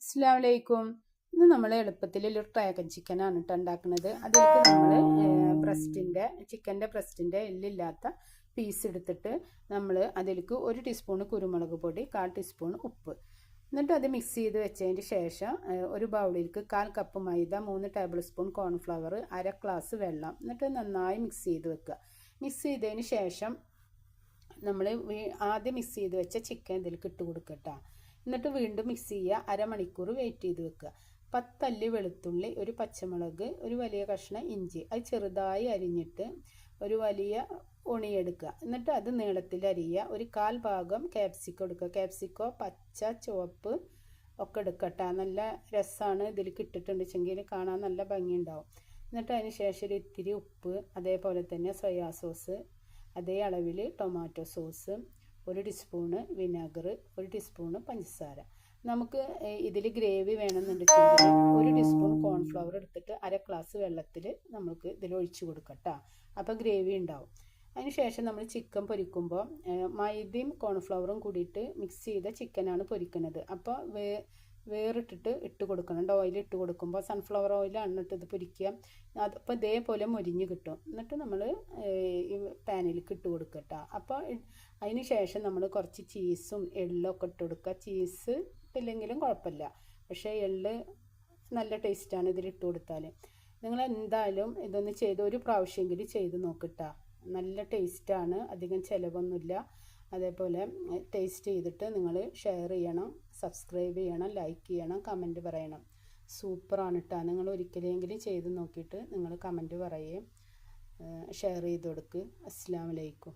അസ്സലാമു അലൈക്കും. ഇന്ന് നമ്മൾ എളുപ്പത്തിൽ ഒരു ഡ്രാഗൺ ചിക്കനാണ് ഉണ്ടാക്കുന്നത്. അതിലേക്ക് നമ്മൾ ചിക്കൻ്റെ ബ്രസ്റ്റിൻ്റെ എല്ലില്ലാത്ത പീസ് എടുത്തിട്ട് നമ്മൾ അതിലേക്ക് 1 ടീസ്പൂൺ കുരുമുളക് പൊടി, 1/4 ടീസ്പൂൺ ഉപ്പ്, എന്നിട്ട് അത് മിക്സ് ചെയ്ത് വെച്ചതിന് ശേഷം ഒരു ബൗളിലേക്ക് 1/4 കപ്പ് മൈദ, 3 ടേബിൾ സ്പൂൺ കോൺഫ്ലവർ, 1/2 ഗ്ലാസ് വെള്ളം, എന്നിട്ട് നന്നായി മിക്സ് ചെയ്ത് വെക്കുക. മിക്സ് ചെയ്തതിന് ശേഷം നമ്മൾ ആദ്യം മിക്സ് ചെയ്ത് വെച്ച ചിക്കൻ ഇതിലേക്ക് ഇട്ട് കൊടുക്കട്ടോ. എന്നിട്ട് വീണ്ടും മിക്സ് ചെയ്യുക. അരമണിക്കൂർ വെയിറ്റ് ചെയ്ത് വെക്കുക. 10 അല്ലി വെളുത്തുള്ളി, ഒരു പച്ചമുളക്, ഒരു വലിയ കഷ്ണം ഇഞ്ചി അത് ചെറുതായി അരിഞ്ഞിട്ട് ഒരു വലിയ ഉണിയെടുക്കുക. എന്നിട്ട് അത് നീളത്തിൽ അരിയുക. ഒരു 1/4 ഭാഗം ക്യാപ്സിക്കം എടുക്കുക. ക്യാപ്സിക്കോ പച്ച, ചുവപ്പ് ഒക്കെ എടുക്കട്ടെ. നല്ല രസമാണ് ഇതിലേക്ക് ഇട്ടിട്ടുണ്ടെങ്കിൽ കാണാൻ നല്ല ഭംഗിയുണ്ടാവും. എന്നിട്ട് അതിന് ശേഷം ഒരു ഇത്തിരി ഉപ്പ്, അതേപോലെ തന്നെ സോയാ സോസ്, അതേ അളവിൽ tomato sauce, 1 teaspoon vinegar, 1 teaspoon പഞ്ചസാര. നമുക്ക് ഇതിൽ ഗ്രേവി വേണമെന്നുണ്ടെങ്കിൽ 1 ടീസ്പൂൺ കോൺഫ്ലവർ എടുത്തിട്ട് 1/2 ഗ്ലാസ് വെള്ളത്തിൽ നമുക്ക് ഇതിൽ ഒഴിച്ചു കൊടുക്കട്ടോ. അപ്പോൾ ഗ്രേവി ഉണ്ടാവും. അതിന് ശേഷം നമ്മൾ ചിക്കൻ പൊരിക്കുമ്പോൾ മൈദയും കോൺഫ്ലവറും കൂടിയിട്ട് മിക്സ് ചെയ്ത ചിക്കനാണ് പൊരിക്കുന്നത്. അപ്പോൾ വേറിട്ടിട്ട് ഇട്ട് കൊടുക്കണം. ഓയിൽ ഇട്ട് കൊടുക്കുമ്പോൾ സൺഫ്ലവർ ഓയിലാണ് ഇട്ട് ഇത് പൊരിക്കുക. അപ്പോൾ ഇതേപോലെ മൊരിഞ്ഞ് കിട്ടും. എന്നിട്ട് നമ്മൾ ഈ പാനിലേക്ക് ഇട്ട് കൊടുക്കട്ടോ. അപ്പോൾ അതിന് ശേഷം നമ്മൾ കുറച്ച് ചീസും എള്ളൊക്കെ ഇട്ട് കൊടുക്കുക. ചീസ് ഇട്ടില്ലെങ്കിലും കുഴപ്പമില്ല, പക്ഷേ എള്ള് നല്ല ടേസ്റ്റാണ് ഇതിലിട്ട് കൊടുത്താൽ. നിങ്ങൾ എന്തായാലും ഇതൊന്ന് ഒരു പ്രാവശ്യമെങ്കിലും ചെയ്ത് നോക്കിട്ടാ. നല്ല ടേസ്റ്റാണ്, അധികം ചിലവൊന്നുമില്ല. അതേപോലെ ടേസ്റ്റ് ചെയ്തിട്ട് നിങ്ങൾ ഷെയർ ചെയ്യണം, സബ്സ്ക്രൈബ് ചെയ്യണം, ലൈക്ക് ചെയ്യണം, കമൻറ്റ് പറയണം. സൂപ്പറാണ് കേട്ടോ. നിങ്ങൾ ഒരിക്കലെങ്കിലും ചെയ്ത് നോക്കിയിട്ട് നിങ്ങൾ കമൻറ്റ് പറയുകയും ഷെയർ ചെയ്ത് കൊടുക്കുക. അസ്സലാമു അലൈക്കും.